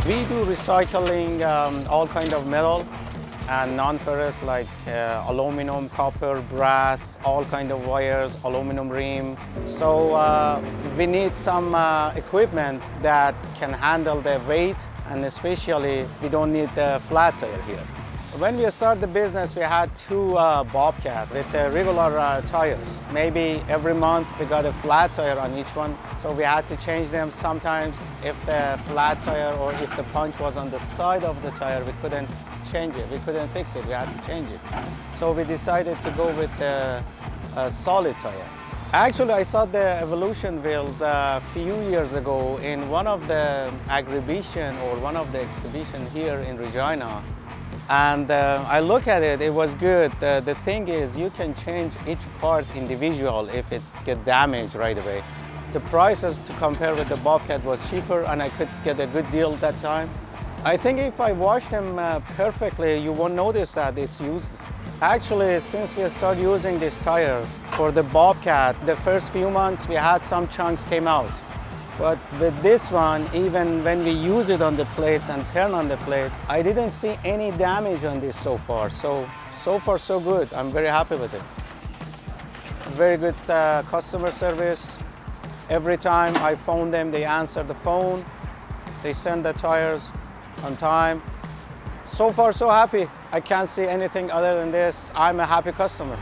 We do recycling all kind of metal and non-ferrous like aluminum, copper, brass, all kind of wires, aluminum rim. So we need some equipment that can handle the weight, and especially we don't need the flat tire here. When we started the business, we had two Bobcat with regular tires. Maybe every month we got a flat tire on each one, so we had to change them. Sometimes if the flat tire or if the punch was on the side of the tire, we couldn't change it, we couldn't fix it, we had to change it. So we decided to go with the solid tire. Actually, I saw the Evolution wheels a few years ago in one of the exhibition or one of the exhibition here in Regina. And I look at it, it was good. The thing is, you can change each part individual if it gets damaged right away. The prices to compare with the Bobcat was cheaper, and I could get a good deal at that time. I think if I wash them perfectly, you won't notice that it's used. Actually, since we started using these tires for the Bobcat, the first few months we had some chunks came out. But with this one, even when we use it on the plates and turn on the plates, I didn't see any damage on this so far. So far so good. I'm very happy with it. Very good customer service. Every time I phone them, they answer the phone. They send the tires on time. So far so happy. I can't see anything other than this. I'm a happy customer.